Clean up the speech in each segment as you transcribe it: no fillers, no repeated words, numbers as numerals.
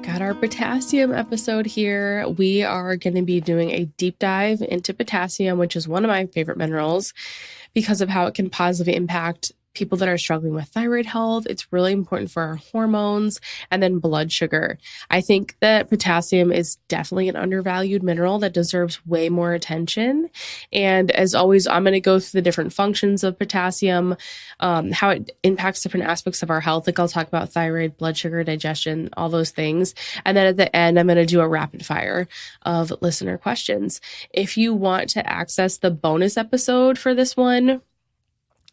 Got our potassium episode here. We are going to be doing a deep dive into potassium, which is one of my favorite minerals because of how it can positively impact people that are struggling with thyroid health. It's really important for our hormones and then blood sugar. I think that potassium is definitely an undervalued mineral that deserves way more attention. And as always, I'm going to go through the different functions of potassium, how it impacts different aspects of our health. Like I'll talk about thyroid, blood sugar, digestion, all those things. And then at the end, I'm going to do a rapid fire of listener questions. If you want to access the bonus episode for this one,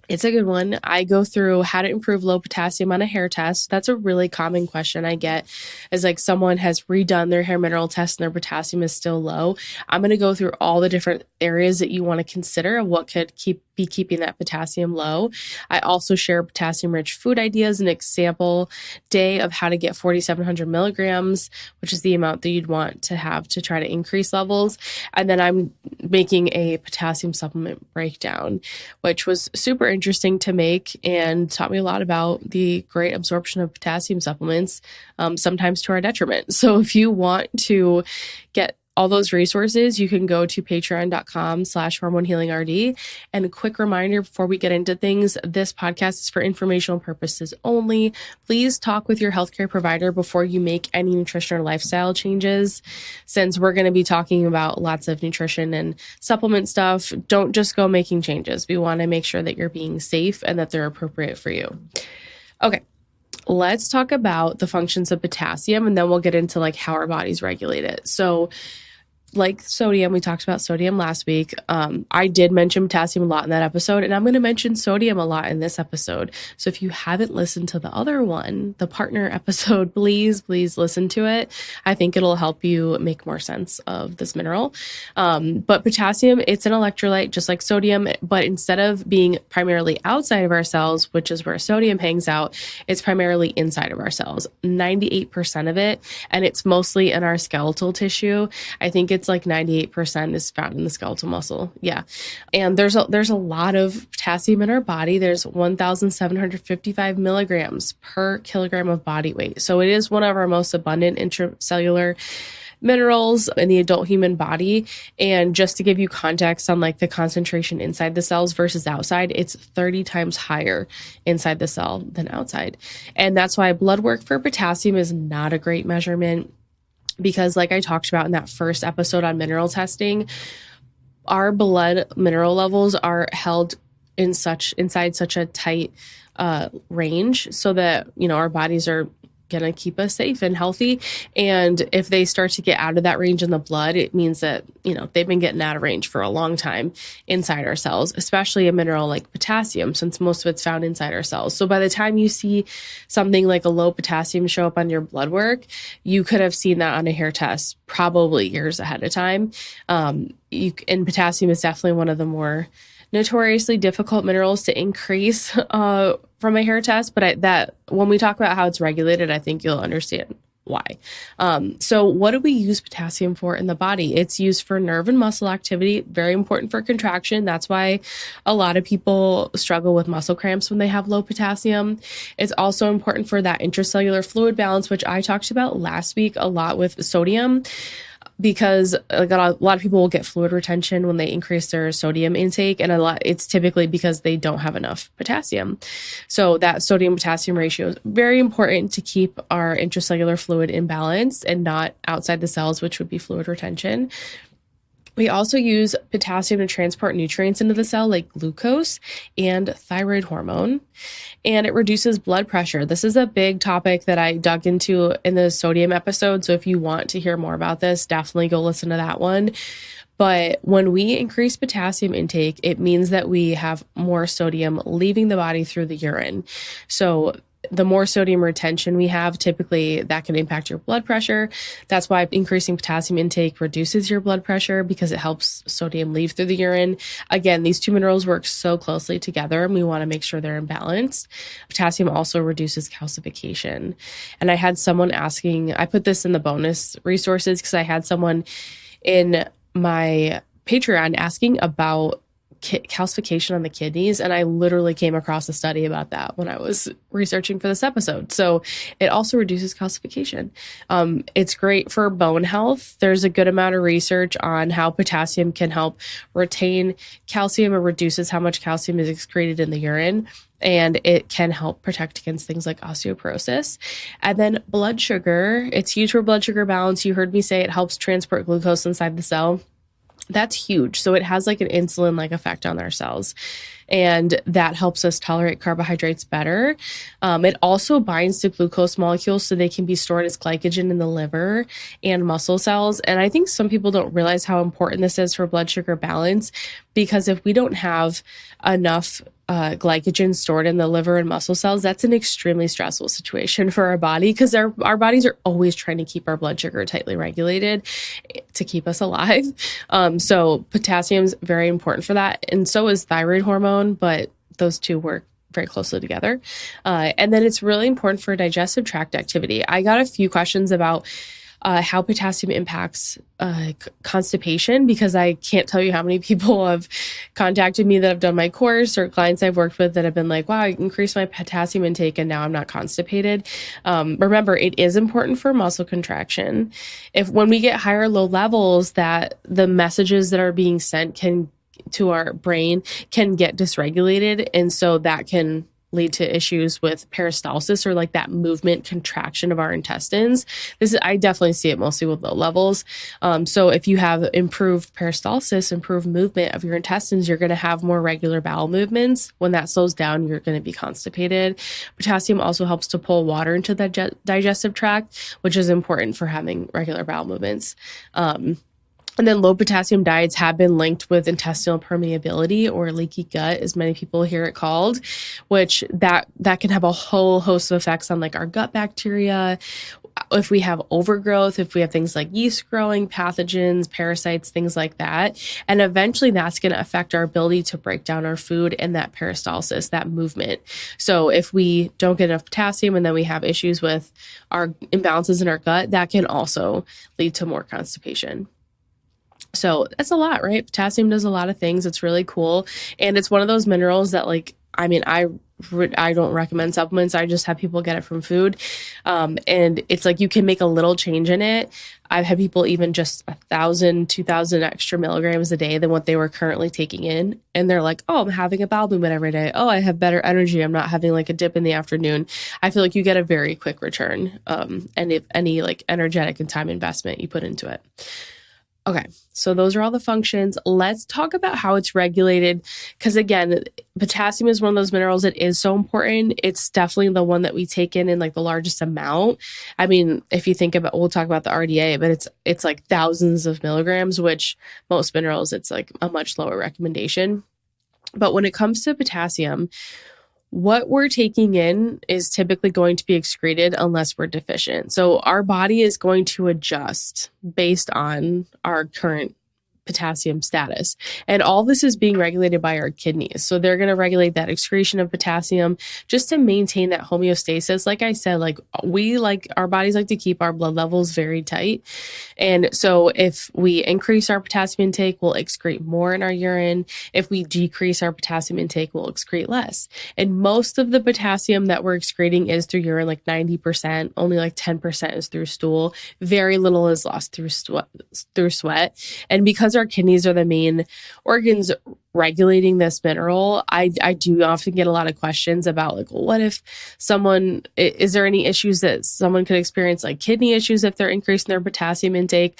it's a good one. I go through how to improve low potassium on a hair test. That's a really common question I get, is like someone has redone their hair mineral test and their potassium is still low. I'm going to go through all the different areas that you want to consider of what could be keeping that potassium low. I also share potassium-rich food ideas, an example day of how to get 4,700 milligrams, which is the amount that you'd want to have to try to increase levels. And then I'm making a potassium supplement breakdown, which was super interesting to make and taught me a lot about the great absorption of potassium supplements, sometimes to our detriment. So if you want to get all those resources, you can go to patreon.com/hormonehealingrd. And a quick reminder before we get into things, this podcast is for informational purposes only. Please talk with your healthcare provider before you make any nutrition or lifestyle changes. Since we're going to be talking about lots of nutrition and supplement stuff, don't just go making changes. We want to make sure that you're being safe and that they're appropriate for you. Okay. Let's talk about the functions of potassium, and then we'll get into like how our bodies regulate it. So like sodium, we talked about sodium last week. I did mention potassium a lot in that episode, and I'm going to mention sodium a lot in this episode. So if you haven't listened to the other one, the partner episode, please listen to it. I think it'll help you make more sense of this mineral. But potassium, it's an electrolyte just like sodium, but instead of being primarily outside of our cells, which is where sodium hangs out, it's primarily inside of our cells, 98% of it. And it's mostly in our skeletal tissue. I think it's like 98% is found in the skeletal muscle. Yeah. And there's a lot of potassium in our body. There's 1,755 milligrams per kilogram of body weight. So it is one of our most abundant intracellular minerals in the adult human body. And just to give you context on like the concentration inside the cells versus outside, it's 30 times higher inside the cell than outside. And that's why blood work for potassium is not a great measurement. Because like I talked about in that first episode on mineral testing, our blood mineral levels are held inside such a tight range so that, our bodies are going to keep us safe and healthy. And if they start to get out of that range in the blood, it means that, they've been getting out of range for a long time inside our cells, especially a mineral like potassium, since most of it's found inside our cells. So by the time you see something like a low potassium show up on your blood work, you could have seen that on a hair test probably years ahead of time. And potassium is definitely one of the more notoriously difficult minerals to increase from a hair test, but that when we talk about how it's regulated, I think you'll understand why. So what do we use potassium for in the body? It's used for nerve and muscle activity, very important for contraction. That's why a lot of people struggle with muscle cramps when they have low potassium. It's also important for that intracellular fluid balance, which I talked about last week a lot with sodium. Because like a lot of people will get fluid retention when they increase their sodium intake, and it's typically because they don't have enough potassium. So that sodium potassium ratio is very important to keep our intracellular fluid in balance and not outside the cells, which would be fluid retention. We also use potassium to transport nutrients into the cell like glucose and thyroid hormone, and it reduces blood pressure. This is a big topic that I dug into in the sodium episode. So if you want to hear more about this, definitely go listen to that one. But when we increase potassium intake, it means that we have more sodium leaving the body through the urine. So the more sodium retention we have, typically that can impact your blood pressure. That's why increasing potassium intake reduces your blood pressure, because it helps sodium leave through the urine. Again, these two minerals work so closely together, and we want to make sure they're in balance. Potassium also reduces calcification. And I had someone asking, I put this in the bonus resources because I had someone in my Patreon asking about calcification on the kidneys. And I literally came across a study about that when I was researching for this episode. So it also reduces calcification. It's great for bone health. There's a good amount of research on how potassium can help retain calcium. It reduces how much calcium is excreted in the urine, and it can help protect against things like osteoporosis. And then blood sugar, it's huge for blood sugar balance. You heard me say it helps transport glucose inside the cell. That's huge. So it has like an insulin-like effect on our cells, and that helps us tolerate carbohydrates better. It also binds to glucose molecules so they can be stored as glycogen in the liver and muscle cells. And I think some people don't realize how important this is for blood sugar balance, because if we don't have enough glycogen stored in the liver and muscle cells, that's an extremely stressful situation for our body, because our bodies are always trying to keep our blood sugar tightly regulated to keep us alive. So potassium is very important for that. And so is thyroid hormone, but those two work very closely together. And then it's really important for digestive tract activity. I got a few questions about how potassium impacts constipation, because I can't tell you how many people have contacted me that have done my course, or clients I've worked with that have been like, wow, I increased my potassium intake and now I'm not constipated. Remember, it is important for muscle contraction. When we get higher or low levels, that the messages that are being sent to our brain can get dysregulated. And so that can lead to issues with peristalsis, or like that movement contraction of our intestines. I definitely see it mostly with low levels. So if you have improved peristalsis, improved movement of your intestines, you're going to have more regular bowel movements. When that slows down, you're going to be constipated. Potassium also helps to pull water into the digestive tract, which is important for having regular bowel movements. And then low potassium diets have been linked with intestinal permeability, or leaky gut, as many people hear it called, which that can have a whole host of effects on like our gut bacteria. If we have overgrowth, if we have things like yeast growing, pathogens, parasites, things like that. And eventually that's going to affect our ability to break down our food and that peristalsis, that movement. So if we don't get enough potassium and then we have issues with our imbalances in our gut, that can also lead to more constipation. So that's a lot, right? Potassium does a lot of things. It's really cool. And it's one of those minerals that I don't recommend supplements. I just have people get it from food. And it's like you can make a little change in it. I've had people even just 1,000, 2,000 extra milligrams a day than what they were currently taking in. And they're like, oh, I'm having a bowel movement every day. Oh, I have better energy. I'm not having like a dip in the afternoon. I feel like you get a very quick return. And if any like energetic and time investment you put into it. Okay, so those are all the functions. Let's talk about how it's regulated, because again, potassium is one of those minerals that is so important. It's definitely the one that we take in like the largest amount. I mean, if you think about, we'll talk about the RDA, but it's like thousands of milligrams, which most minerals, it's like a much lower recommendation. But when it comes to potassium, what we're taking in is typically going to be excreted unless we're deficient. So our body is going to adjust based on our current potassium status. And all this is being regulated by our kidneys. So they're going to regulate that excretion of potassium just to maintain that homeostasis. Like I said, our bodies like to keep our blood levels very tight. And so if we increase our potassium intake, we'll excrete more in our urine. If we decrease our potassium intake, we'll excrete less. And most of the potassium that we're excreting is through urine, like 90%, only like 10% is through stool. Very little is lost through sweat. And because our kidneys are the main organs regulating this mineral, I do often get a lot of questions about like, well, what if is there any issues that someone could experience, like kidney issues if they're increasing their potassium intake?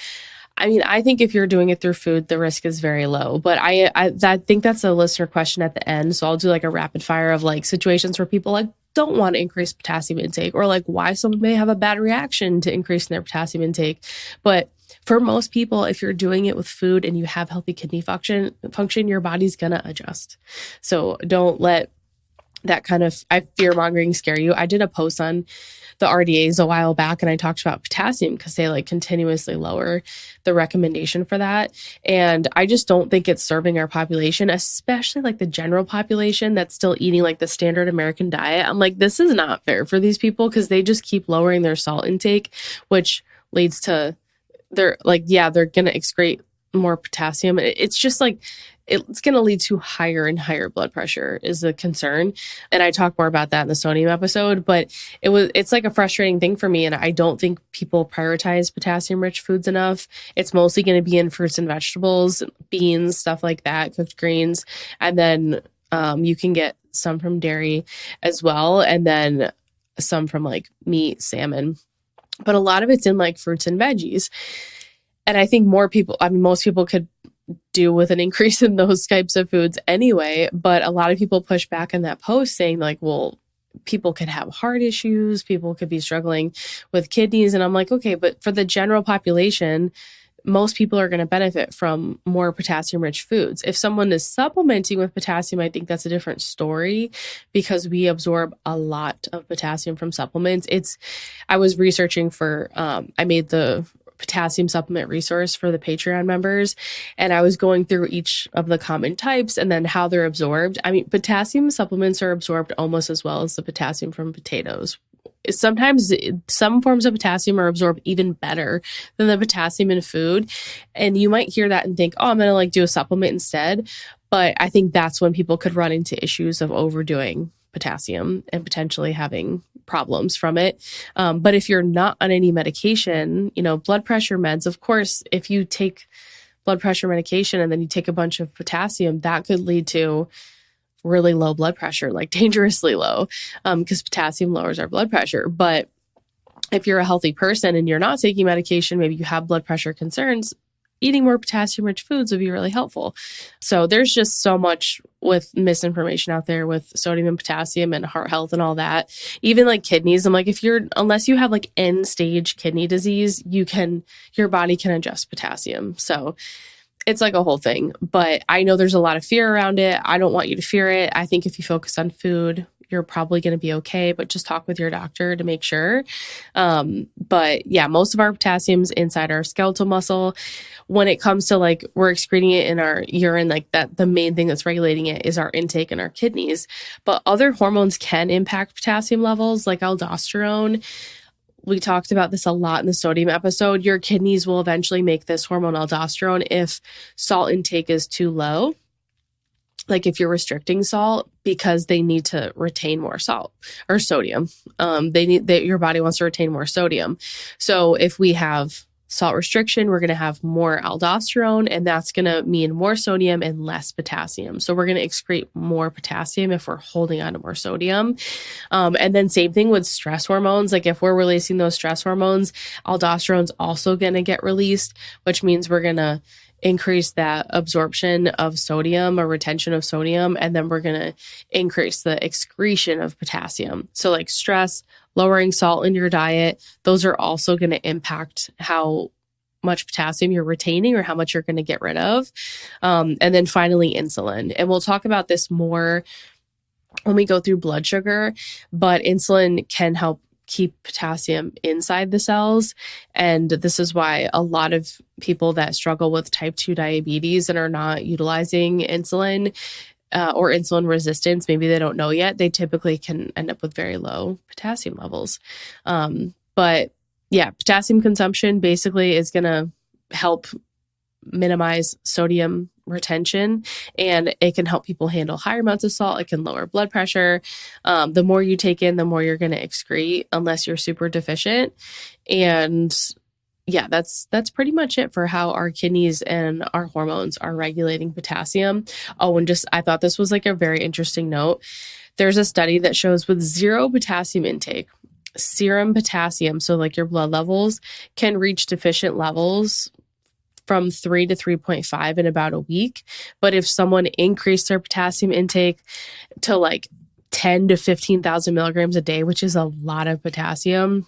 I mean, I think if you're doing it through food, the risk is very low, but I think that's a listener question at the end. So I'll do like a rapid fire of like situations where people like don't want to increase potassium intake, or like why someone may have a bad reaction to increasing their potassium intake. But for most people, if you're doing it with food and you have healthy kidney function, your body's going to adjust. So don't let that kind of fear mongering scare you. I did a post on the RDAs a while back, and I talked about potassium because they like continuously lower the recommendation for that. And I just don't think it's serving our population, especially like the general population that's still eating like the standard American diet. I'm like, this is not fair for these people, because they just keep lowering their salt intake, which leads to they're going to excrete more potassium. It's just like, it's going to lead to higher and higher blood pressure is the concern. And I talk more about that in the sodium episode, but it's like a frustrating thing for me. And I don't think people prioritize potassium rich foods enough. It's mostly going to be in fruits and vegetables, beans, stuff like that, cooked greens. And then you can get some from dairy as well. And then some from like meat, salmon, but a lot of it's in like fruits and veggies. And I think most people could do with an increase in those types of foods anyway. But a lot of people push back on that post saying like, well, people could have heart issues, people could be struggling with kidneys. And I'm like, okay, but for the general population, most people are going to benefit from more potassium rich foods. If someone is supplementing with potassium, I think that's a different story because we absorb a lot of potassium from supplements. I was researching I made the potassium supplement resource for the Patreon members, and I was going through each of the common types and then how they're absorbed. I mean, potassium supplements are absorbed almost as well as the potassium from potatoes. Sometimes some forms of potassium are absorbed even better than the potassium in food. And you might hear that and think, oh, I'm going to like do a supplement instead. But I think that's when people could run into issues of overdoing potassium and potentially having problems from it. But if you're not on any medication, blood pressure meds, of course, if you take blood pressure medication and then you take a bunch of potassium, that could lead to really low blood pressure, like dangerously low, because potassium lowers our blood pressure. But if you're a healthy person and you're not taking medication, maybe you have blood pressure concerns, eating more potassium rich foods would be really helpful. So there's just so much with misinformation out there with sodium and potassium and heart health and all that. Even like kidneys, I'm like, unless you have like end stage kidney disease, your body can adjust potassium. So it's like a whole thing, but I know there's a lot of fear around it. I don't want you to fear it. I think if you focus on food, you're probably going to be okay, but just talk with your doctor to make sure. But yeah, most of our potassium's inside our skeletal muscle. When it comes to like, we're excreting it in our urine, like that, the main thing that's regulating it is our intake in our kidneys, but other hormones can impact potassium levels like aldosterone. We talked about this a lot in the sodium episode. Your kidneys will eventually make this hormone aldosterone if salt intake is too low. Like if you're restricting salt because they need to retain more salt or sodium. Your body wants to retain more sodium. So if we have salt restriction, we're going to have more aldosterone, and that's going to mean more sodium and less potassium. So we're going to excrete more potassium if we're holding on to more sodium. And then same thing with stress hormones. Like if we're releasing those stress hormones, aldosterone's also going to get released, which means we're going to increase that absorption of sodium or retention of sodium. And then we're going to increase the excretion of potassium. So like stress, lowering salt in your diet, those are also going to impact how much potassium you're retaining or how much you're going to get rid of. And then finally, insulin. And we'll talk about this more when we go through blood sugar, but insulin can help keep potassium inside the cells. And this is why a lot of people that struggle with type 2 diabetes and are not utilizing insulin or insulin resistance, maybe they don't know yet, they typically can end up with very low potassium levels. But yeah, potassium consumption basically is going to help minimize sodium retention, and it can help people handle higher amounts of salt. It can lower blood pressure. The more you take in, the more you're going to excrete unless you're super deficient. And yeah, that's pretty much it for how our kidneys and our hormones are regulating potassium. Oh, and I thought this was like a very interesting note. There's a study that shows with zero potassium intake, serum potassium, so like your blood levels, can reach deficient levels from 3 to 3.5 in about a week. But if someone increased their potassium intake to like 10 to 15,000 milligrams a day, which is a lot of potassium,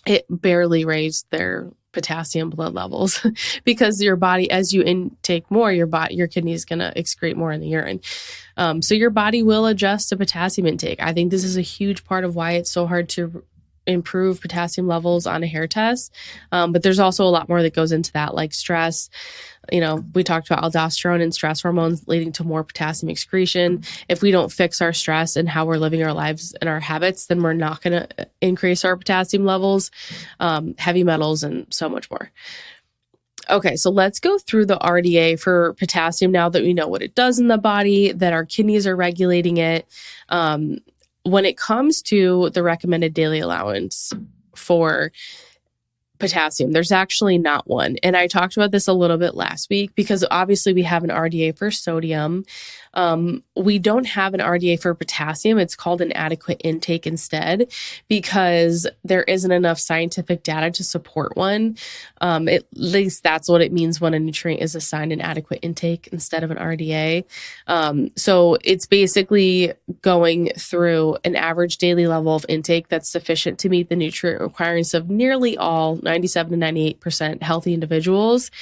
it barely raised their potassium blood levels because your body, as you intake more, your kidney is going to excrete more in the urine. So your body will adjust to potassium intake. I think this is a huge part of why it's so hard to improve potassium levels on a hair test. But there's also a lot more that goes into that, like stress. We talked about aldosterone and stress hormones leading to more potassium excretion. If we don't fix our stress and how we're living our lives and our habits, then we're not going to increase our potassium levels, heavy metals, and so much more. Okay, so let's go through the RDA for potassium now that we know what it does in the body, that our kidneys are regulating it. When it comes to the recommended daily allowance for potassium, there's actually not one. And I talked about this a little bit last week because obviously we have an RDA for sodium. We don't have an RDA for potassium. It's called an adequate intake instead because there isn't enough scientific data to support one. At least that's what it means when a nutrient is assigned an adequate intake instead of an RDA. So it's basically going through an average daily level of intake that's sufficient to meet the nutrient requirements of nearly all 97 to 98% healthy individuals.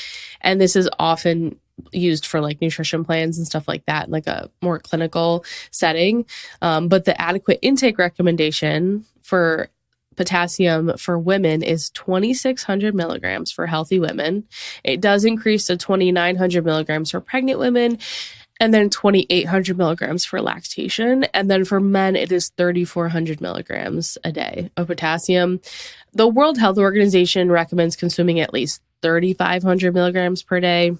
And this is often used for like nutrition plans and stuff like that, like a more clinical setting. But the adequate intake recommendation for potassium for women is 2,600 milligrams for healthy women. It does increase to 2,900 milligrams for pregnant women, and then 2,800 milligrams for lactation. And then for men, it is 3,400 milligrams a day of potassium. The World Health Organization recommends consuming at least 3,500 milligrams per day,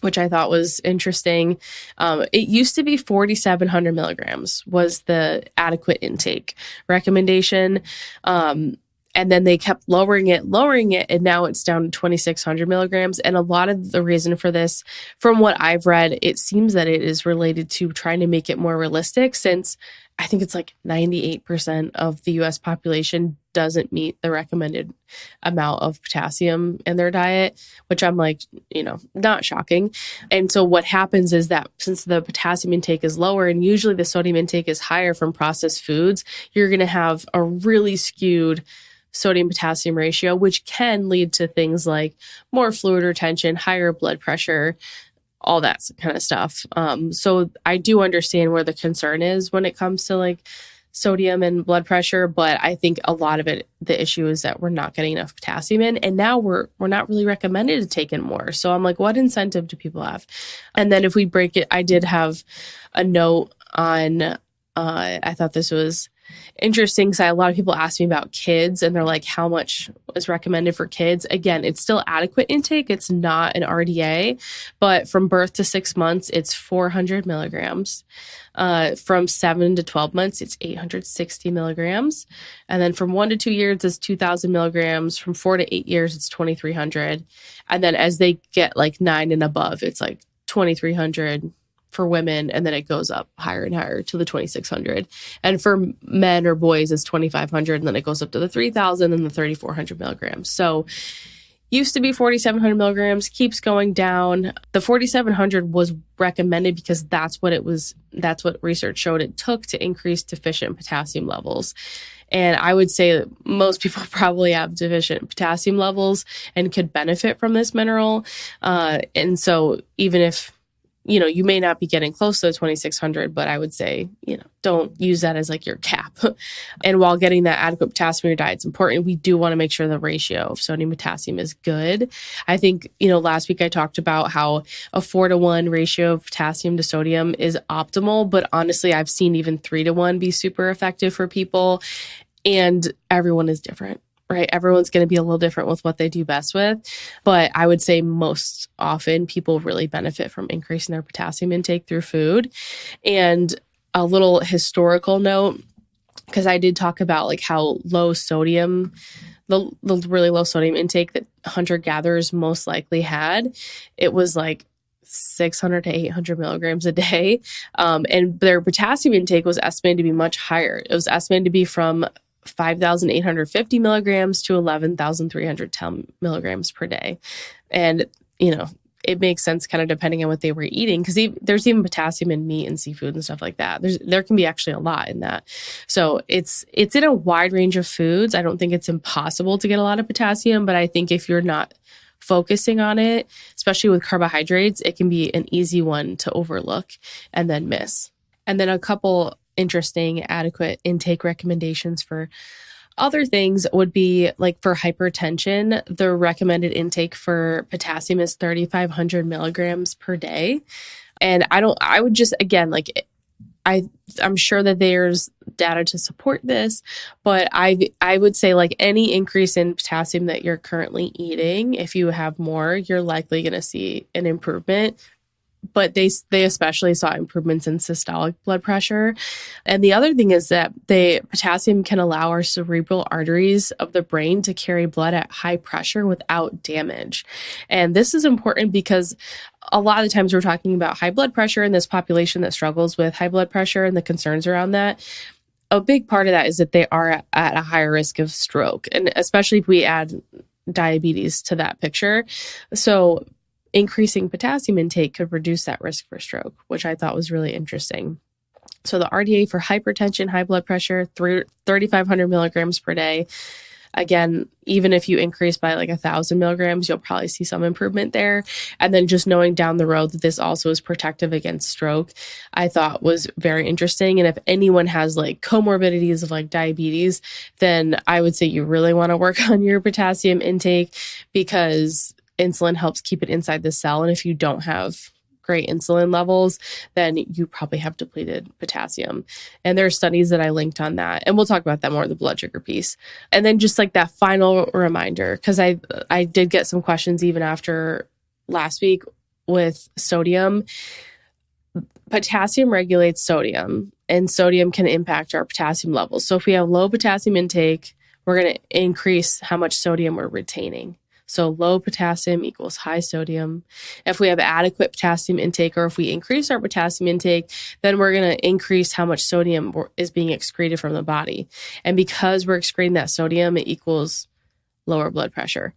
which I thought was interesting. It used to be 4,700 milligrams was the adequate intake recommendation. And then they kept lowering it, and now it's down to 2,600 milligrams. And a lot of the reason for this, from what I've read, it seems that it is related to trying to make it more realistic, since I think it's like 98% of the US population doesn't meet the recommended amount of potassium in their diet, which I'm like, not shocking. And so what happens is that since the potassium intake is lower and usually the sodium intake is higher from processed foods, you're going to have a really skewed sodium potassium ratio, which can lead to things like more fluid retention, higher blood pressure, all that kind of stuff. So I do understand where the concern is when it comes to like sodium and blood pressure, but I think a lot of it, the issue is that we're not getting enough potassium in, and now we're not really recommended to take in more. So I'm like, what incentive do people have? And then if we break it, I did have a note on, I thought this was interesting because a lot of people ask me about kids and they're like, how much is recommended for kids? Again, it's still adequate intake. It's not an RDA, but from birth to 6 months, it's 400 milligrams. From 7 to 12 months, it's 860 milligrams. And then from 1 to 2 years, it's 2,000 milligrams. From 4 to 8 years, it's 2,300. And then as they get like 9 and above, it's like 2,300 for women, and then it goes up higher and higher to the 2,600. And for men or boys, it's 2,500, and then it goes up to the 3,000 and the 3,400 milligrams. So used to be 4,700 milligrams, keeps going down. The 4,700 was recommended because that's what research showed it took to increase deficient potassium levels. And I would say that most people probably have deficient potassium levels and could benefit from this mineral. And so even if you may not be getting close to the 2,600, but I would say, don't use that as like your cap. And while getting that adequate potassium in your diet is important, we do want to make sure the ratio of sodium potassium is good. I think, last week I talked about how a 4-to-1 ratio of potassium to sodium is optimal, but honestly, I've seen even 3-to-1 be super effective for people, and everyone is different. Right? Everyone's going to be a little different with what they do best with. But I would say most often people really benefit from increasing their potassium intake through food. And a little historical note, because I did talk about like how low sodium, the really low sodium intake that hunter-gatherers most likely had, it was like 600 to 800 milligrams a day. And their potassium intake was estimated to be much higher. It was estimated to be from 5,850 milligrams to 11,310 milligrams per day. And, it makes sense kind of depending on what they were eating, because there's even potassium in meat and seafood and stuff like that. There can be actually a lot in that. So it's in a wide range of foods. I don't think it's impossible to get a lot of potassium, but I think if you're not focusing on it, especially with carbohydrates, it can be an easy one to overlook and then miss. And then a couple interesting adequate intake recommendations for other things would be like for hypertension, the recommended intake for potassium is 3,500 milligrams per day. And I would just, again, like I'm sure that there's data to support this, but I would say like any increase in potassium that you're currently eating, if you have more, you're likely going to see an improvement. But they especially saw improvements in systolic blood pressure. And the other thing is that the potassium can allow our cerebral arteries of the brain to carry blood at high pressure without damage. And this is important because a lot of the times we're talking about high blood pressure in this population that struggles with high blood pressure and the concerns around that. A big part of that is that they are at a higher risk of stroke, and especially if we add diabetes to that picture. So increasing potassium intake could reduce that risk for stroke, which I thought was really interesting. So the RDA for hypertension, high blood pressure, 3,500 milligrams per day. Again, even if you increase by like 1,000 milligrams, you'll probably see some improvement there. And then just knowing down the road that this also is protective against stroke, I thought was very interesting. And if anyone has like comorbidities of like diabetes, then I would say you really want to work on your potassium intake, because insulin helps keep it inside the cell. And if you don't have great insulin levels, then you probably have depleted potassium. And there are studies that I linked on that. And we'll talk about that more, the blood sugar piece. And then just like that final reminder, because I did get some questions even after last week with sodium. Potassium regulates sodium, and sodium can impact our potassium levels. So if we have low potassium intake, we're going to increase how much sodium we're retaining. So low potassium equals high sodium. If we have adequate potassium intake, or if we increase our potassium intake, then we're going to increase how much sodium is being excreted from the body. And because we're excreting that sodium, it equals lower blood pressure.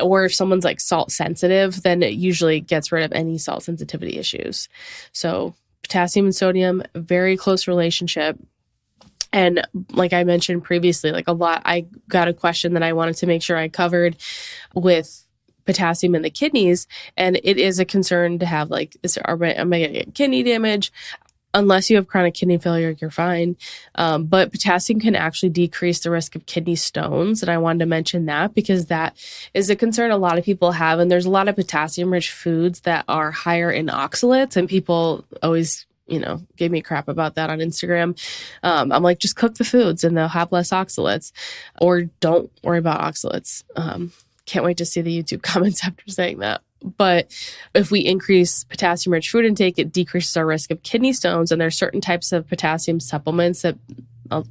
Or if someone's like salt sensitive, then it usually gets rid of any salt sensitivity issues. So potassium and sodium, very close relationship. And like I mentioned previously, like I got a question that I wanted to make sure I covered with potassium in the kidneys. And it is a concern to have like, am I going to get kidney damage? Unless you have chronic kidney failure, you're fine. But potassium can actually decrease the risk of kidney stones. And I wanted to mention that because that is a concern a lot of people have. And there's a lot of potassium-rich foods that are higher in oxalates, and people always gave me crap about that on Instagram. I'm like, just cook the foods and they'll have less oxalates, or don't worry about oxalates. Can't wait to see the YouTube comments after saying that. But if we increase potassium-rich food intake, it decreases our risk of kidney stones. And there's certain types of potassium supplements that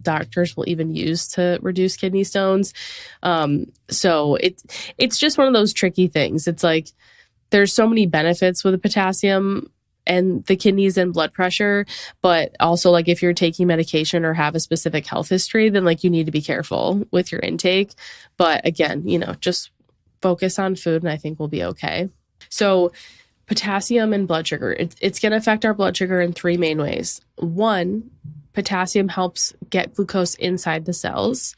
doctors will even use to reduce kidney stones. So it's just one of those tricky things. It's like, there's so many benefits with the potassium and the kidneys and blood pressure, but also like if you're taking medication or have a specific health history, then like you need to be careful with your intake. But again, just focus on food and I think we'll be okay. So potassium and blood sugar, it's going to affect our blood sugar in three main ways. One, potassium helps get glucose inside the cells.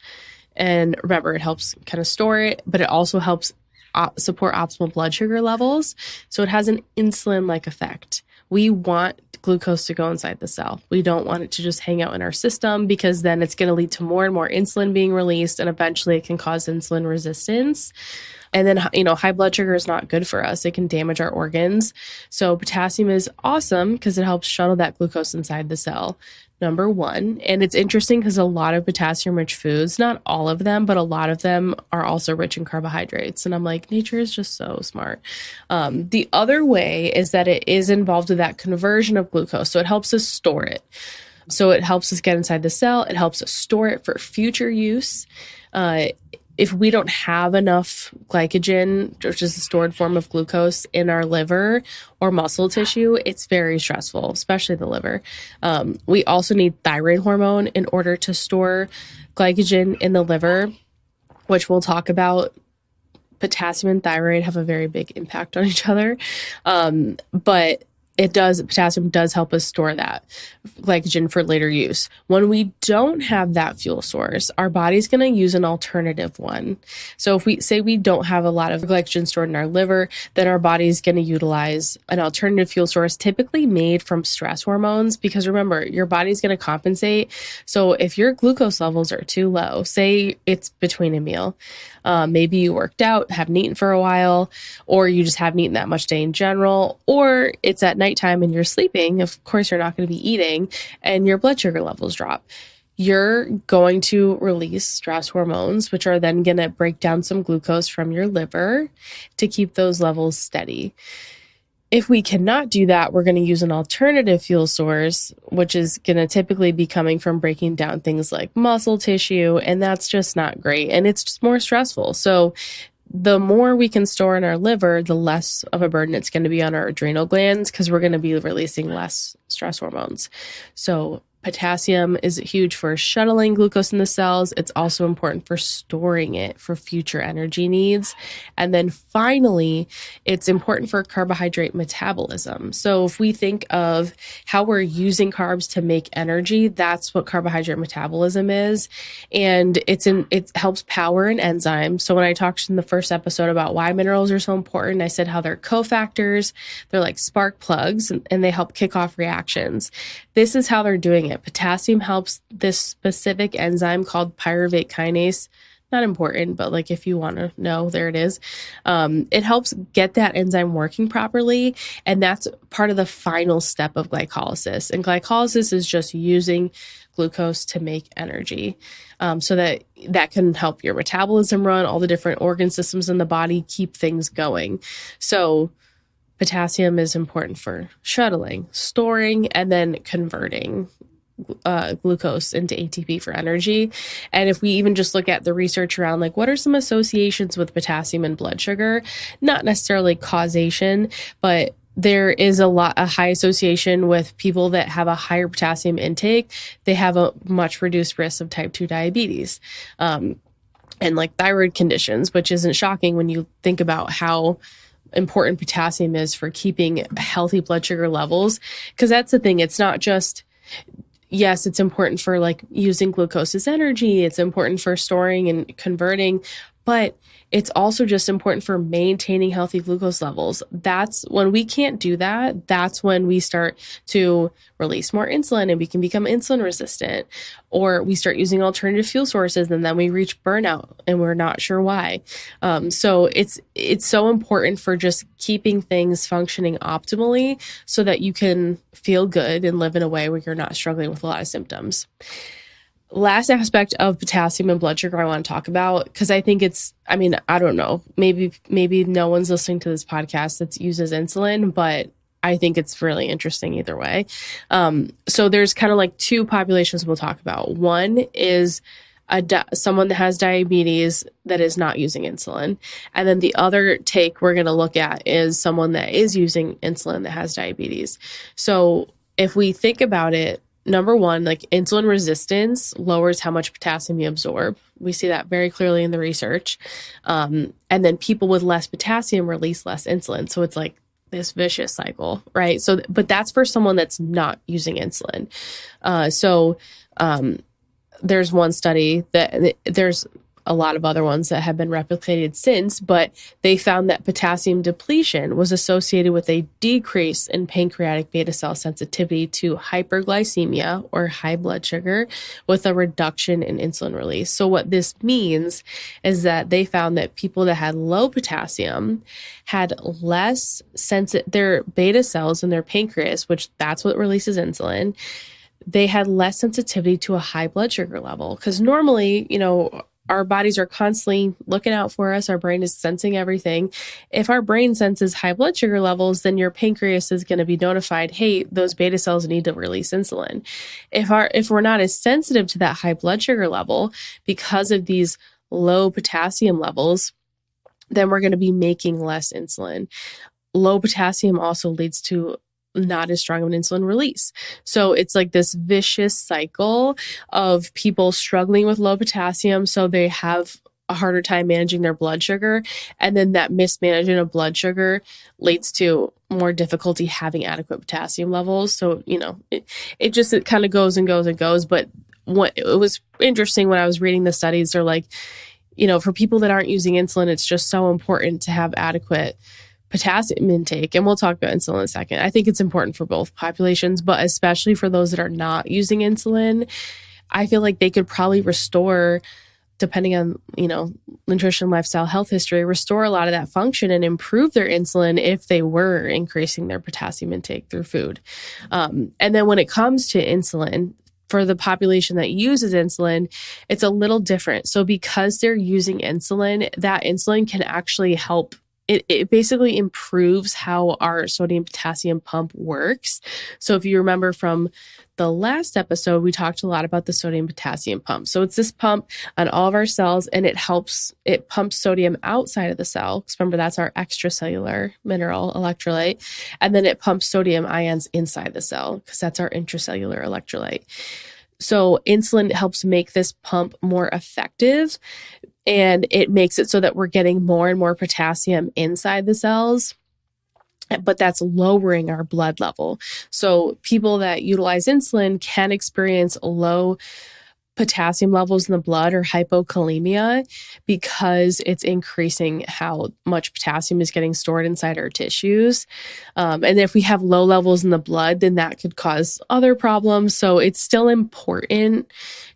And remember, it helps kind of store it, but it also helps support optimal blood sugar levels. So it has an insulin-like effect. We want glucose to go inside the cell. We don't want it to just hang out in our system, because then it's going to lead to more and more insulin being released, and eventually it can cause insulin resistance. And then, high blood sugar is not good for us. It can damage our organs. So potassium is awesome because it helps shuttle that glucose inside the cell. Number one. And it's interesting because a lot of potassium-rich foods, not all of them, but a lot of them are also rich in carbohydrates. And I'm like, nature is just so smart. The other way is that it is involved with that conversion of glucose. So it helps us store it. So it helps us get inside the cell. It helps us store it for future use. If we don't have enough glycogen, which is a stored form of glucose, in our liver or muscle tissue, it's very stressful, especially the liver. We also need thyroid hormone in order to store glycogen in the liver, which we'll talk about. Potassium and thyroid have a very big impact on each other. But potassium does help us store that glycogen for later use. When we don't have that fuel source, our body's going to use an alternative one. So if we say we don't have a lot of glycogen stored in our liver, then our body's going to utilize an alternative fuel source, typically made from stress hormones, because remember, your body's going to compensate. So if your glucose levels are too low, say it's between a meal, maybe you worked out, haven't eaten for a while, or you just haven't eaten that much day in general, or it's at night nighttime and you're sleeping, of course, you're not going to be eating and your blood sugar levels drop. You're going to release stress hormones, which are then going to break down some glucose from your liver to keep those levels steady. If we cannot do that, we're going to use an alternative fuel source, which is going to typically be coming from breaking down things like muscle tissue, and that's just not great. And it's just more stressful. So the more we can store in our liver, the less of a burden it's going to be on our adrenal glands because we're going to be releasing less stress hormones. So potassium is huge for shuttling glucose in the cells. It's also important for storing it for future energy needs. And then finally, it's important for carbohydrate metabolism. So if we think of how we're using carbs to make energy, that's what carbohydrate metabolism is. And it helps power an enzyme. So when I talked in the first episode about why minerals are so important, I said how they're cofactors, they're like spark plugs, and they help kick off reactions. This is how they're doing it. Potassium helps this specific enzyme called pyruvate kinase. Not important, but like if you want to know, there it is. It helps get that enzyme working properly. And that's part of the final step of glycolysis. And glycolysis is just using glucose to make energy. So that can help your metabolism run, all the different organ systems in the body, keep things going. So potassium is important for shuttling, storing, and then converting glucose into ATP for energy. And if we even just look at the research around like what are some associations with potassium and blood sugar, not necessarily causation, but there is a high association with people that have a higher potassium intake. They have a much reduced risk of type 2 diabetes. And like thyroid conditions, which isn't shocking when you think about how important potassium is for keeping healthy blood sugar levels. Because that's the thing. It's not just, yes, it's important for like using glucose as energy. It's important for storing and converting, but it's also just important for maintaining healthy glucose levels. That's when we can't do that. That's when we start to release more insulin and we can become insulin resistant, or we start using alternative fuel sources and then we reach burnout and we're not sure why. So it's so important for just keeping things functioning optimally so that you can feel good and live in a way where you're not struggling with a lot of symptoms. Last aspect of potassium and blood sugar I want to talk about, because I think I don't know, maybe no one's listening to this podcast that uses insulin, but I think it's really interesting either way. So there's kind of like two populations we'll talk about. One is someone that has diabetes that is not using insulin. And then the other take we're going to look at is someone that is using insulin that has diabetes. So if we think about it, number one, like insulin resistance lowers how much potassium you absorb. We see that very clearly in the research. And then people with less potassium release less insulin. So it's like this vicious cycle, right? So, but that's for someone that's not using insulin. There's one study that there's a lot of other ones that have been replicated since, but they found that potassium depletion was associated with a decrease in pancreatic beta cell sensitivity to hyperglycemia or high blood sugar with a reduction in insulin release. So what this means is that they found that people that had low potassium had less their beta cells in their pancreas, which that's what releases insulin. They had less sensitivity to a high blood sugar level because normally, our bodies are constantly looking out for us. Our brain is sensing everything. If our brain senses high blood sugar levels, then your pancreas is going to be notified, hey, those beta cells need to release insulin. If we're not as sensitive to that high blood sugar level because of these low potassium levels, then we're going to be making less insulin. Low potassium also leads to not as strong of an insulin release. So it's like this vicious cycle of people struggling with low potassium. So they have a harder time managing their blood sugar. And then that mismanagement of blood sugar leads to more difficulty having adequate potassium levels. So, it kind of goes and goes and goes. But what it was interesting when I was reading the studies, they're like, for people that aren't using insulin, it's just so important to have adequate potassium intake. And we'll talk about insulin in a second. I think it's important for both populations, but especially for those that are not using insulin, I feel like they could probably restore depending on, nutrition, lifestyle, health history, restore a lot of that function and improve their insulin if they were increasing their potassium intake through food. And then when it comes to insulin, for the population that uses insulin, it's a little different. So because they're using insulin, that insulin can actually help. It basically improves how our sodium potassium pump works. So if you remember from the last episode, we talked a lot about the sodium potassium pump. So it's this pump on all of our cells, and it pumps sodium outside of the cell. Because remember, that's our extracellular mineral electrolyte. And then it pumps sodium ions inside the cell, because that's our intracellular electrolyte. So insulin helps make this pump more effective, and it makes it so that we're getting more and more potassium inside the cells, but that's lowering our blood level. So people that utilize insulin can experience low potassium levels in the blood or hypokalemia because it's increasing how much potassium is getting stored inside our tissues. And if we have low levels in the blood, then that could cause other problems. So it's still important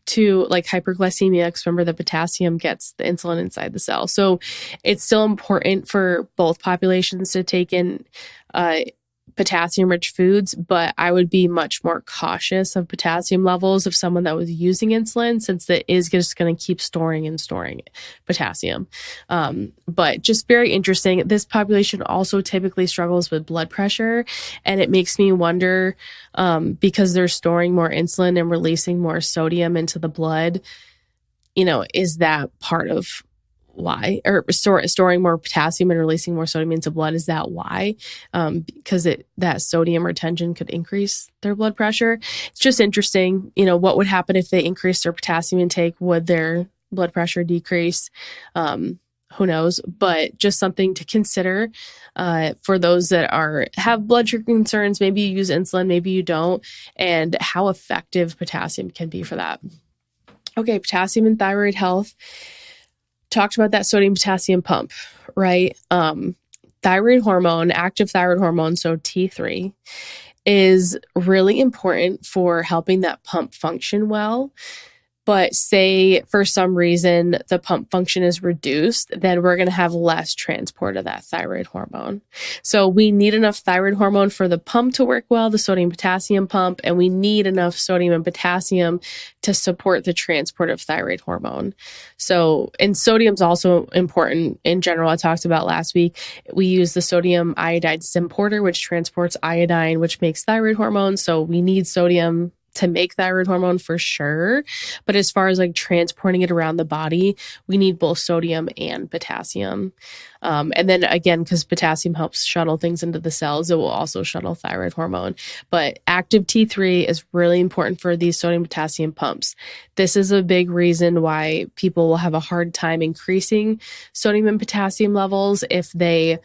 to, like hyperglycemia, because remember, the potassium gets the insulin inside the cell. So it's still important for both populations to take in potassium-rich foods, but I would be much more cautious of potassium levels of someone that was using insulin, since it is just going to keep storing potassium. But just very interesting. This population also typically struggles with blood pressure, and it makes me wonder, because they're storing more insulin and releasing more sodium into the blood, is that part of why? Or storing more potassium and releasing more sodium into blood, is that why? Because that sodium retention could increase their blood pressure. It's just interesting. What would happen if they increased their potassium intake? Would their blood pressure decrease? Who knows? But just something to consider for those that have blood sugar concerns. Maybe you use insulin, maybe you don't, and how effective potassium can be for that. Okay, potassium and thyroid health. Talked about that sodium potassium pump, right? Thyroid hormone, active thyroid hormone, so T3, is really important for helping that pump function well. But say for some reason the pump function is reduced, then we're going to have less transport of that thyroid hormone. So we need enough thyroid hormone for the pump to work well, the sodium potassium pump, and we need enough sodium and potassium to support the transport of thyroid hormone. So, and sodium's also important in general. I talked about last week. We use the sodium iodide symporter, which transports iodine, which makes thyroid hormone. So we need sodium to make thyroid hormone for sure. But as far as like transporting it around the body, we need both sodium and potassium. And then again, because potassium helps shuttle things into the cells, it will also shuttle thyroid hormone. But active T3 is really important for these sodium potassium pumps. This is a big reason why people will have a hard time increasing sodium and potassium levels if they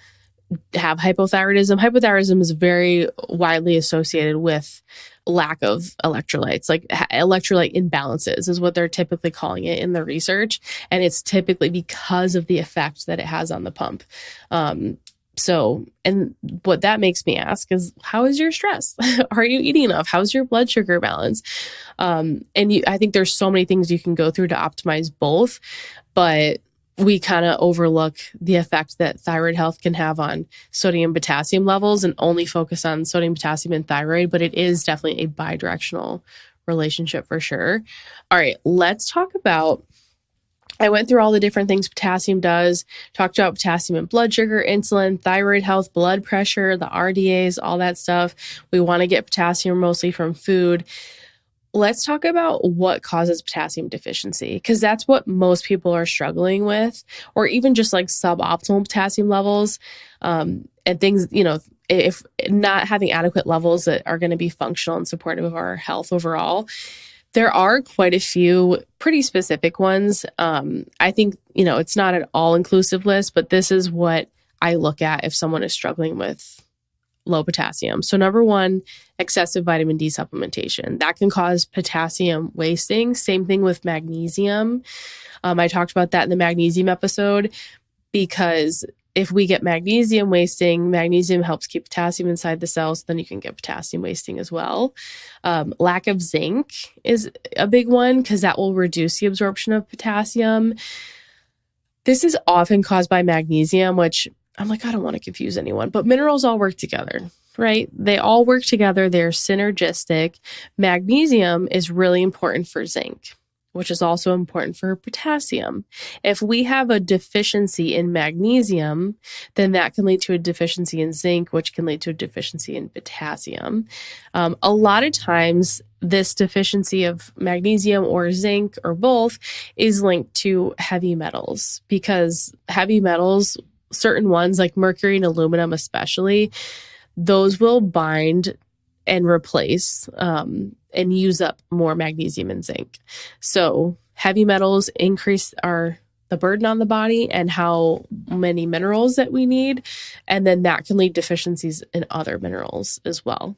have hypothyroidism. Hypothyroidism is very widely associated with lack of electrolytes, like electrolyte imbalances is what they're typically calling it in the research. And it's typically because of the effect that it has on the pump. So, and what that makes me ask is, how is your stress? Are you eating enough? How's your blood sugar balance? I think there's so many things you can go through to optimize both, but we kind of overlook the effect that thyroid health can have on sodium potassium levels and only focus on sodium, potassium, and thyroid, but it is definitely a bidirectional relationship for sure. All right, let's talk about, I went through all the different things potassium does, talked about potassium and blood sugar, insulin, thyroid health, blood pressure, the RDAs, all that stuff. We want to get potassium mostly from food. Let's talk about what causes potassium deficiency, because that's what most people are struggling with, or even just like suboptimal potassium levels, and things, if not having adequate levels that are going to be functional and supportive of our health overall. There are quite a few pretty specific ones. I think, it's not an all-inclusive list, but this is what I look at if someone is struggling with low potassium. So number one, excessive vitamin D supplementation. That can cause potassium wasting. Same thing with magnesium. I talked about that in the magnesium episode because if we get magnesium wasting, magnesium helps keep potassium inside the cells. Then you can get potassium wasting as well. Lack of zinc is a big one because that will reduce the absorption of potassium. This is often caused by magnesium, which I'm like, I don't want to confuse anyone, but minerals all work together, right? They all work together. They're synergistic. Magnesium is really important for zinc, which is also important for potassium. If we have a deficiency in magnesium, then that can lead to a deficiency in zinc, which can lead to a deficiency in potassium. A lot of times, this deficiency of magnesium or zinc or both is linked to heavy metals, because heavy metals, certain ones like mercury and aluminum especially, those will bind and replace and use up more magnesium and zinc. So heavy metals increase the burden on the body and how many minerals that we need. And then that can lead to deficiencies in other minerals as well.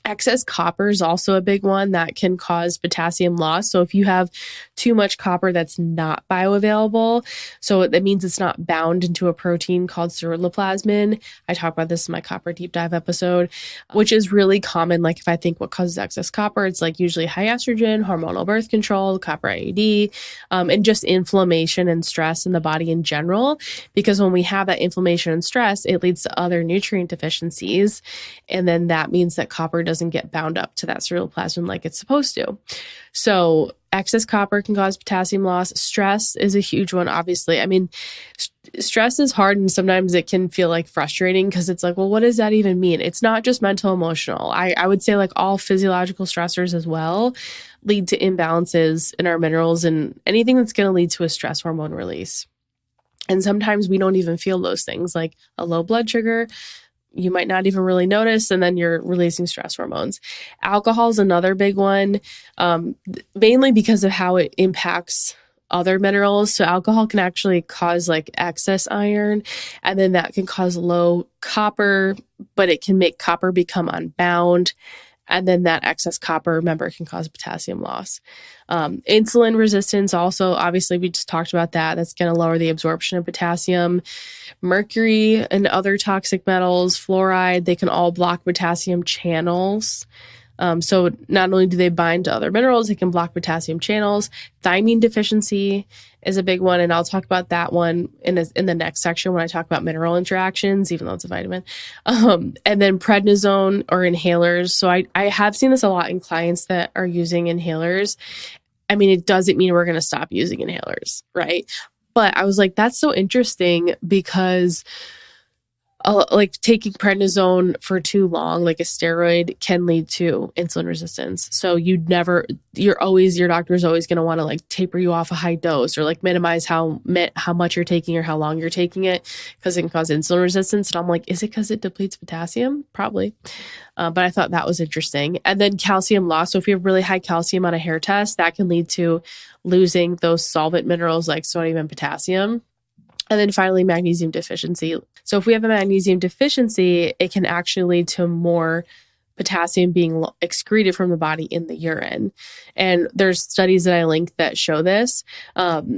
Excess copper is also a big one that can cause potassium loss. So if you have too much copper that's not bioavailable, so that means it's not bound into a protein called ceruloplasmin. I talk about this in my copper deep dive episode, which is really common. Like if I think what causes excess copper, it's like usually high estrogen, hormonal birth control, copper IUD, and just inflammation and stress in the body in general. Because when we have that inflammation and stress, it leads to other nutrient deficiencies. And then that means that copper doesn't get bound up to that ceruloplasmin like it's supposed to. So excess copper can cause potassium loss. Stress is a huge one, obviously. I mean, stress is hard and sometimes it can feel like frustrating because it's like, well, what does that even mean? It's not just mental, emotional. I would say like all physiological stressors as well lead to imbalances in our minerals and anything that's going to lead to a stress hormone release. And sometimes we don't even feel those things, like a low blood sugar. You might not even really notice, and then you're releasing stress hormones. Alcohol is another big one, mainly because of how it impacts other minerals. So alcohol can actually cause like excess iron, and then that can cause low copper, but it can make copper become unbound. And then that excess copper, remember, can cause potassium loss. Insulin resistance also, obviously, we just talked about that. That's going to lower the absorption of potassium. Mercury and other toxic metals, fluoride, they can all block potassium channels. So not only do they bind to other minerals, they can block potassium channels. Thiamine deficiency is a big one, and I'll talk about that one in the next section when I talk about mineral interactions, even though it's a vitamin. And then prednisone or inhalers. So I have seen this a lot in clients that are using inhalers. I mean, it doesn't mean we're going to stop using inhalers, right? But I was like, that's so interesting because like taking prednisone for too long, like a steroid, can lead to insulin resistance. So your doctor is always going to want to like taper you off a high dose or like minimize how much you're taking or how long you're taking it because it can cause insulin resistance. And I'm like, is it because it depletes potassium? Probably. But I thought that was interesting. And then calcium loss. So if you have really high calcium on a hair test, that can lead to losing those solvent minerals like sodium and potassium. And then finally, magnesium deficiency. So if we have a magnesium deficiency, it can actually lead to more potassium being excreted from the body in the urine. And there's studies that I linked that show this. But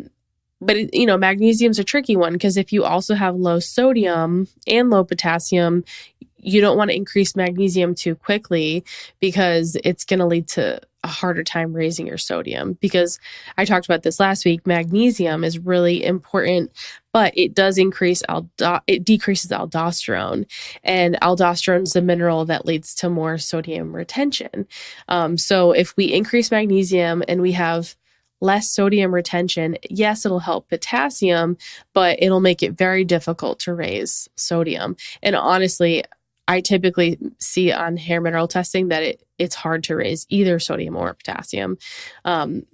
magnesium's a tricky one because if you also have low sodium and low potassium, you don't want to increase magnesium too quickly because it's going to lead to a harder time raising your sodium. Because I talked about this last week, magnesium is really important, but it does it decreases aldosterone, and aldosterone is the mineral that leads to more sodium retention. So if we increase magnesium and we have less sodium retention, yes, it'll help potassium, but it'll make it very difficult to raise sodium. And honestly, I typically see on hair mineral testing that it's hard to raise either sodium or potassium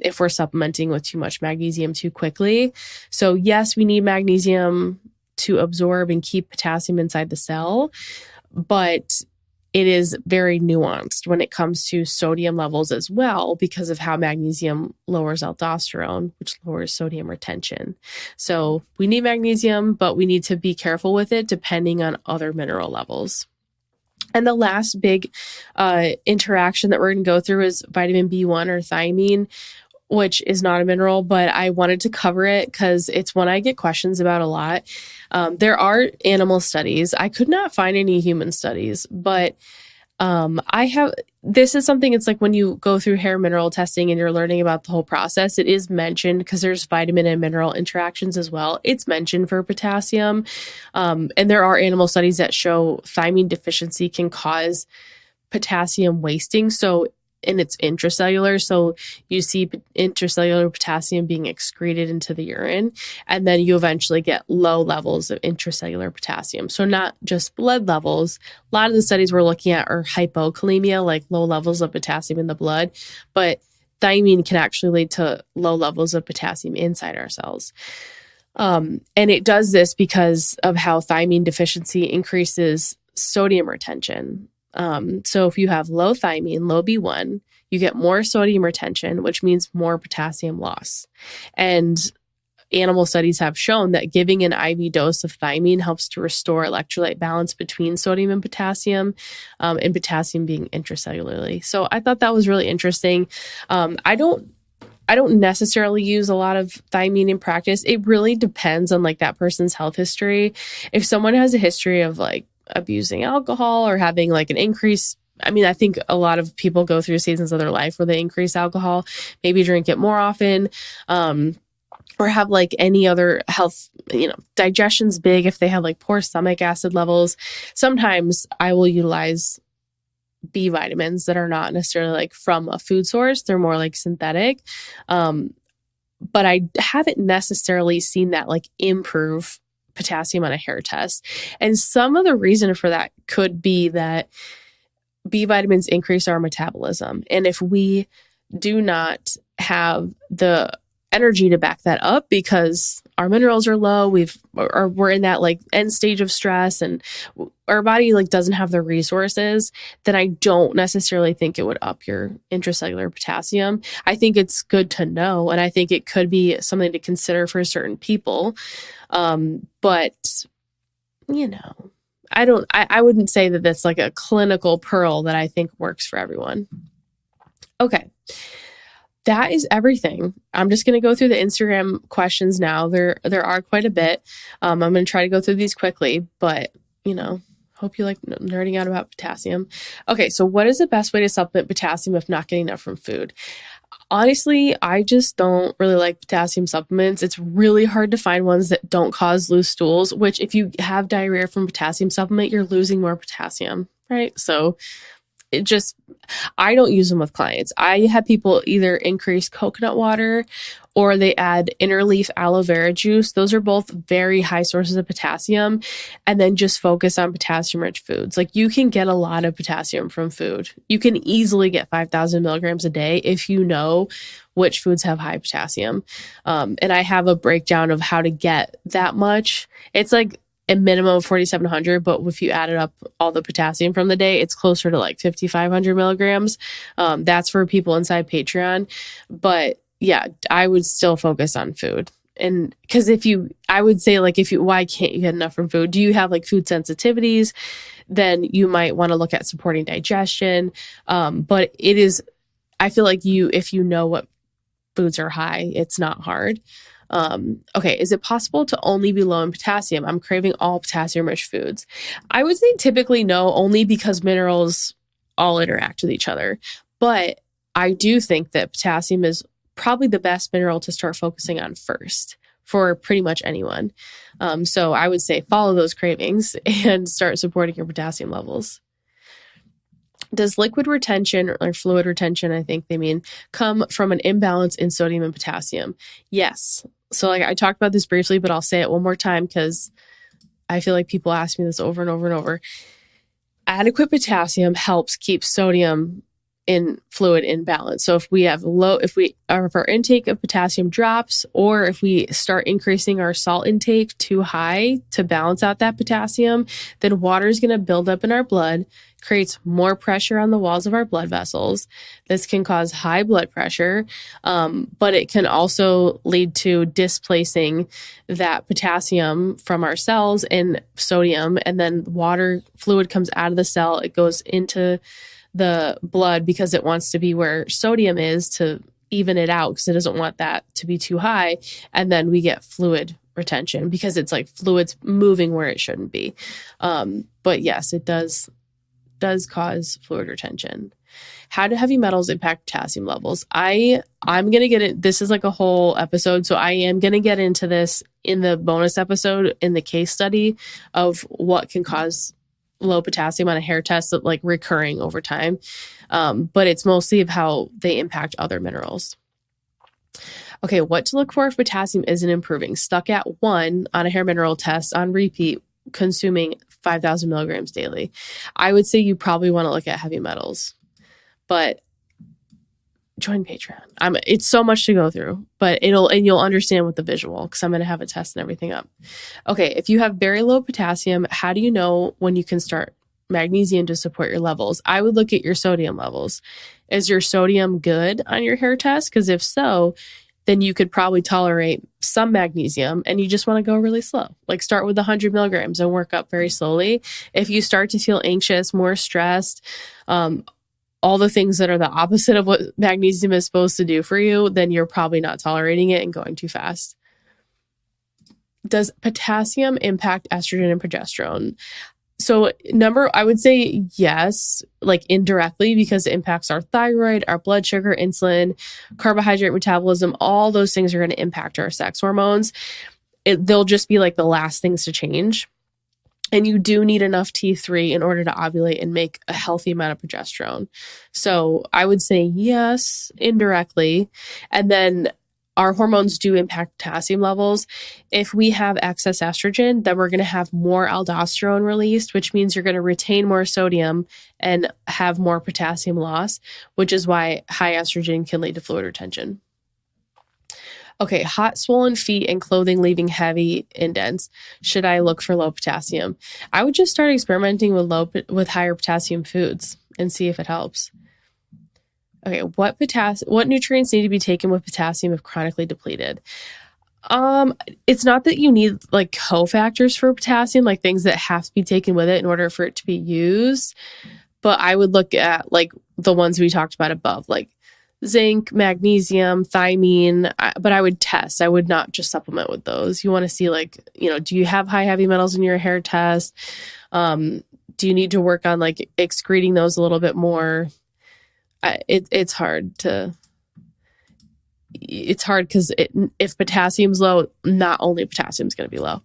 if we're supplementing with too much magnesium too quickly. So yes, we need magnesium to absorb and keep potassium inside the cell, but it is very nuanced when it comes to sodium levels as well because of how magnesium lowers aldosterone, which lowers sodium retention. So we need magnesium, but we need to be careful with it depending on other mineral levels. And the last big interaction that we're going to go through is vitamin B1 or thiamine. which is not a mineral, but I wanted to cover it because it's one I get questions about a lot. There are animal studies. I could not find any human studies, but this is something, it's like when you go through hair mineral testing and you're learning about the whole process, it is mentioned because there's vitamin and mineral interactions as well. It's mentioned for potassium. And there are animal studies that show thiamine deficiency can cause potassium wasting. And it's intracellular. So you see intracellular potassium being excreted into the urine, and then you eventually get low levels of intracellular potassium. So not just blood levels. A lot of the studies we're looking at are hypokalemia, like low levels of potassium in the blood, but thiamine can actually lead to low levels of potassium inside our cells. And it does this because of how thiamine deficiency increases sodium retention. So if you have low thiamine, low B1, you get more sodium retention, which means more potassium loss. And animal studies have shown that giving an IV dose of thiamine helps to restore electrolyte balance between sodium and potassium being intracellularly. So I thought that was really interesting. I don't necessarily use a lot of thiamine in practice. It really depends on like that person's health history. If someone has a history of like abusing alcohol or having like an increase, I think a lot of people go through seasons of their life where they increase alcohol, maybe drink it more often, or have like any other health, digestion's big if they have like poor stomach acid levels. Sometimes I will utilize B vitamins that are not necessarily like from a food source. They're more like synthetic. But I haven't necessarily seen that like improve potassium on a hair test. And some of the reason for that could be that B vitamins increase our metabolism. And if we do not have the energy to back that up because our minerals are low, we're in that like end stage of stress and our body like doesn't have the resources, then I don't necessarily think it would up your intracellular potassium. I think it's good to know, and I think it could be something to consider for certain people. But I wouldn't say that that's like a clinical pearl that I think works for everyone. Okay. That is everything. I'm just going to go through the Instagram questions now. There are quite a bit. I'm going to try to go through these quickly, but hope you like nerding out about potassium. Okay. So what is the best way to supplement potassium if not getting enough from food? Honestly, I just don't really like potassium supplements. It's really hard to find ones that don't cause loose stools, which if you have diarrhea from potassium supplement, you're losing more potassium, right? So I don't use them with clients. I have people either increase coconut water or they add interleaf aloe vera juice. Those are both very high sources of potassium, and then just focus on potassium rich foods. Like you can get a lot of potassium from food. You can easily get 5,000 milligrams a day if you know which foods have high potassium. And I have a breakdown of how to get that much. It's like a minimum of 4,700, but if you added up all the potassium from the day, it's closer to like 5,500 milligrams. That's for people inside Patreon. But yeah, I would still focus on food. And because I would say like, why can't you get enough from food? Do you have like food sensitivities? Then you might want to look at supporting digestion. But I feel like if you know what foods are high, it's not hard. Okay, is it possible to only be low in potassium? I'm craving all potassium-rich foods. I would say typically no, only because minerals all interact with each other. But I do think that potassium is probably the best mineral to start focusing on first for pretty much anyone. So I would say follow those cravings and start supporting your potassium levels. Does liquid retention or fluid retention, I think they mean, come from an imbalance in sodium and potassium? Yes. So like I talked about this briefly, but I'll say it one more time because I feel like people ask me this over and over and over. Adequate potassium helps keep sodium in fluid in balance. So if our intake of potassium drops, or if we start increasing our salt intake too high to balance out that potassium, then water is going to build up in our blood, creates more pressure on the walls of our blood vessels. This can cause high blood pressure, but it can also lead to displacing that potassium from our cells and sodium, and then water fluid comes out of the cell. It goes into the blood because it wants to be where sodium is to even it out because it doesn't want that to be too high. And then we get fluid retention because it's like fluids moving where it shouldn't be. But yes, it does cause fluid retention. How do heavy metals impact potassium levels? I'm going to get it. This is like a whole episode. So I am going to get into this in the bonus episode in the case study of what can cause low potassium on a hair test, like recurring over time. But it's mostly of how they impact other minerals. Okay, what to look for if potassium isn't improving? Stuck at 1 on a hair mineral test on repeat, consuming 5,000 milligrams daily. I would say you probably want to look at heavy metals. But join Patreon. It's so much to go through, but you'll understand with the visual because I'm going to have a test and everything up. Okay, if you have very low potassium, how do you know when you can start magnesium to support your levels? I would look at your sodium levels. Is your sodium good on your hair test? Because if so, then you could probably tolerate some magnesium and you just want to go really slow. Like start with 100 milligrams and work up very slowly. If you start to feel anxious, more stressed, all the things that are the opposite of what magnesium is supposed to do for you, then you're probably not tolerating it and going too fast. Does potassium impact estrogen and progesterone? So I would say yes, like indirectly, because it impacts our thyroid, our blood sugar, insulin, carbohydrate metabolism. All those things are going to impact our sex hormones. They'll just be like the last things to change. And you do need enough T3 in order to ovulate and make a healthy amount of progesterone. So I would say yes, indirectly. And then our hormones do impact potassium levels. If we have excess estrogen, then we're going to have more aldosterone released, which means you're going to retain more sodium and have more potassium loss, which is why high estrogen can lead to fluid retention. Okay, hot, swollen feet and clothing leaving heavy indents. Should I look for low potassium? I would just start experimenting with higher potassium foods and see if it helps. Okay, what nutrients need to be taken with potassium if chronically depleted? It's not that you need like cofactors for potassium, like things that have to be taken with it in order for it to be used. But I would look at like the ones we talked about above, like zinc, magnesium, thiamine, but I would test. I would not just supplement with those. You want to see like, do you have high heavy metals in your hair test? Do you need to work on like excreting those a little bit more? It's hard because if potassium's low, not only potassium's going to be low.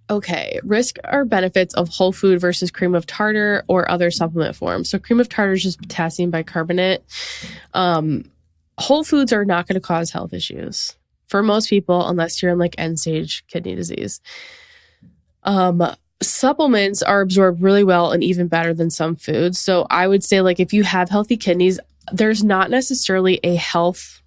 Okay, risk or benefits of whole food versus cream of tartar or other supplement forms. So cream of tartar is just potassium bicarbonate. Whole foods are not going to cause health issues for most people unless you're in like end-stage kidney disease. Supplements are absorbed really well and even better than some foods. So I would say like if you have healthy kidneys, there's not necessarily a health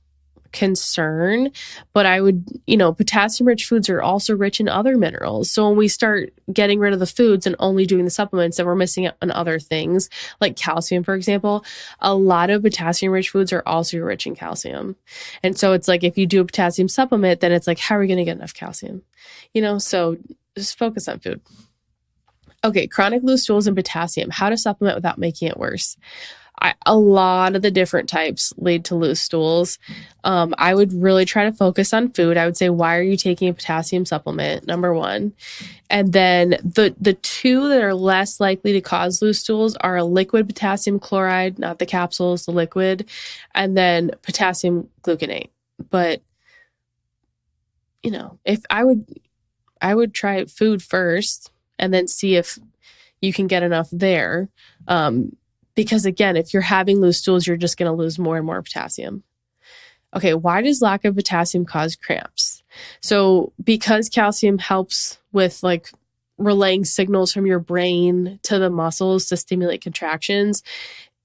concern, but I would, potassium rich foods are also rich in other minerals. So when we start getting rid of the foods and only doing the supplements, then we're missing out on other things like calcium, for example. A lot of potassium rich foods are also rich in calcium. And so it's like, if you do a potassium supplement, then it's like, how are we going to get enough calcium? So just focus on food. Okay. Chronic loose stools and potassium, how to supplement without making it worse. A lot of the different types lead to loose stools. I would really try to focus on food. I would say, why are you taking a potassium supplement? Number one. And then the two that are less likely to cause loose stools are a liquid potassium chloride, not the capsules, the liquid, and then potassium gluconate. But, if I would try food first and then see if you can get enough there. Because again, if you're having loose stools, you're just going to lose more and more potassium. Okay, why does lack of potassium cause cramps? So because calcium helps with like relaying signals from your brain to the muscles to stimulate contractions,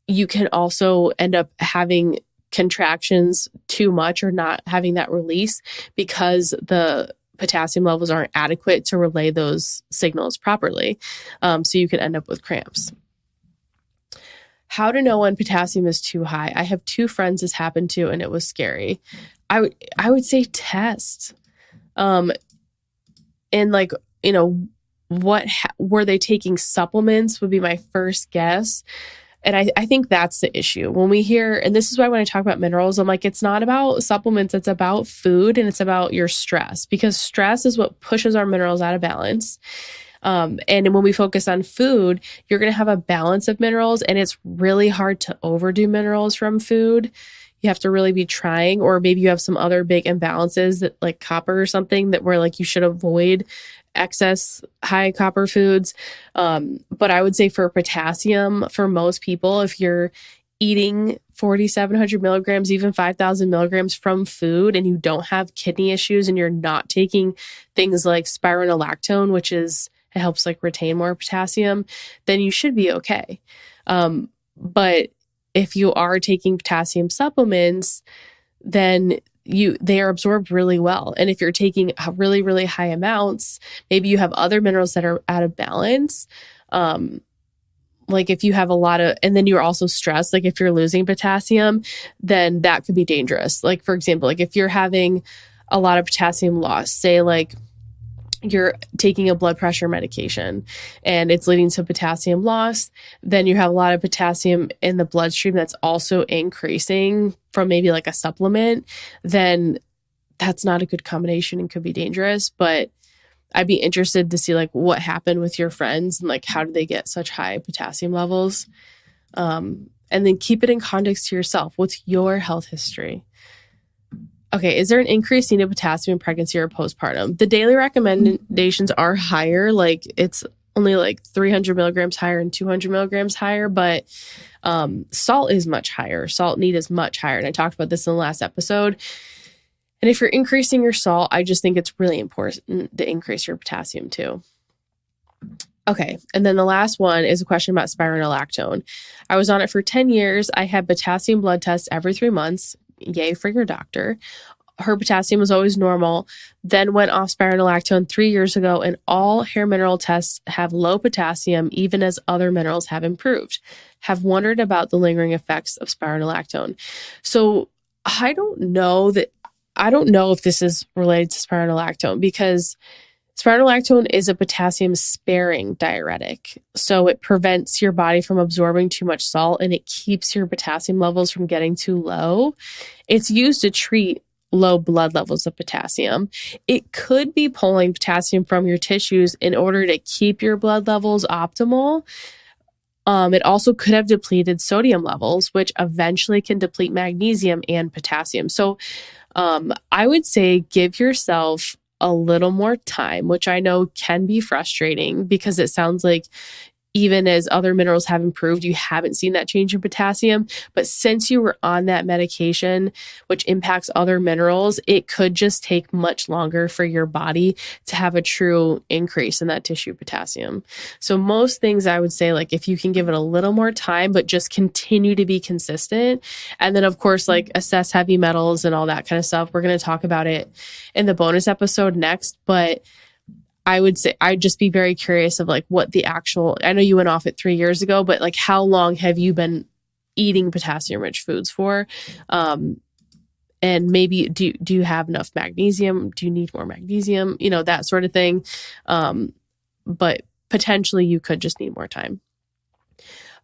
you can also end up having contractions too much or not having that release because the potassium levels aren't adequate to relay those signals properly. So you can end up with cramps. How to know when potassium is too high. I have 2 friends this happened to, and it was scary. I would say test. And like, what were they taking supplements would be my first guess. And I think that's the issue when we hear, and this is why when I talk about minerals, I'm like, it's not about supplements, it's about food and it's about your stress, because stress is what pushes our minerals out of balance. And when we focus on food, you're going to have a balance of minerals, and it's really hard to overdo minerals from food. You have to really be trying, or maybe you have some other big imbalances that like copper or something that where like you should avoid excess high copper foods. But I would say for potassium, for most people, if you're eating 4,700 milligrams, even 5,000 milligrams from food, and you don't have kidney issues, and you're not taking things like spironolactone, which is, it helps like retain more potassium, then you should be okay. But if you are taking potassium supplements, then they are absorbed really well. And if you're taking really, really high amounts, maybe you have other minerals that are out of balance. Like if you have a lot of, and then you're also stressed, like if you're losing potassium, then that could be dangerous. Like for example, like if you're having a lot of potassium loss, say like you're taking a blood pressure medication and it's leading to potassium loss, then you have a lot of potassium in the bloodstream that's also increasing from maybe like a supplement, then that's not a good combination and could be dangerous. But I'd be interested to see like what happened with your friends and like how did they get such high potassium levels? And then keep it in context to yourself. What's your health history? Okay, is there an increased need of potassium in pregnancy or postpartum? The daily recommendations are higher. Like it's only like 300 milligrams higher and 200 milligrams higher, but salt is much higher. Salt need is much higher. And I talked about this in the last episode. And if you're increasing your salt, I just think it's really important to increase your potassium too. Okay, and then the last one is a question about spironolactone. I was on it for 10 years. I had potassium blood tests every 3 months. Yay for your doctor. Her potassium was always normal, then went off spironolactone 3 years ago, and all hair mineral tests have low potassium, even as other minerals have improved. Have wondered about the lingering effects of spironolactone. So I don't know if this is related to spironolactone, because spironolactone is a potassium sparing diuretic. So it prevents your body from absorbing too much salt, and it keeps your potassium levels from getting too low. It's used to treat low blood levels of potassium. It could be pulling potassium from your tissues in order to keep your blood levels optimal. It also could have depleted sodium levels, which eventually can deplete magnesium and potassium. So I would say give yourself a little more time, which I know can be frustrating because it sounds like even as other minerals have improved, you haven't seen that change in potassium. But since you were on that medication, which impacts other minerals, it could just take much longer for your body to have a true increase in that tissue potassium. So most things I would say, like if you can give it a little more time, but just continue to be consistent. And then of course, like assess heavy metals and all that kind of stuff. We're going to talk about it in the bonus episode next, but I would say I'd just be very curious of like what the actual, I know you went off it 3 years ago, but like how long have you been eating potassium rich foods for? And maybe do you have enough magnesium? Do you need more magnesium? You know, that sort of thing. But potentially you could just need more time.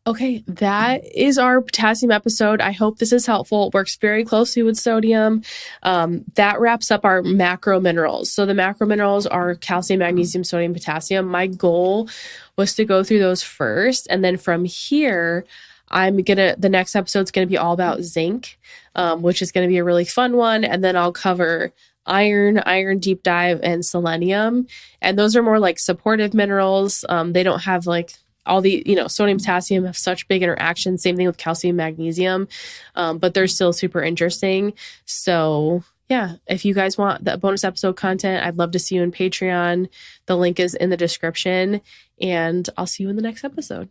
Okay, that is our potassium episode. I hope this is helpful. It works very closely with sodium. That wraps up our macro minerals. So the macro minerals are calcium, magnesium, sodium, potassium. My goal was to go through those first. And then from here, the next episode's going to be all about zinc, which is going to be a really fun one. And then I'll cover iron deep dive, and selenium. And those are more like supportive minerals. They don't have like all the, sodium, potassium have such big interactions. Same thing with calcium, magnesium, but they're still super interesting. So yeah, if you guys want that bonus episode content, I'd love to see you in Patreon. The link is in the description, and I'll see you in the next episode.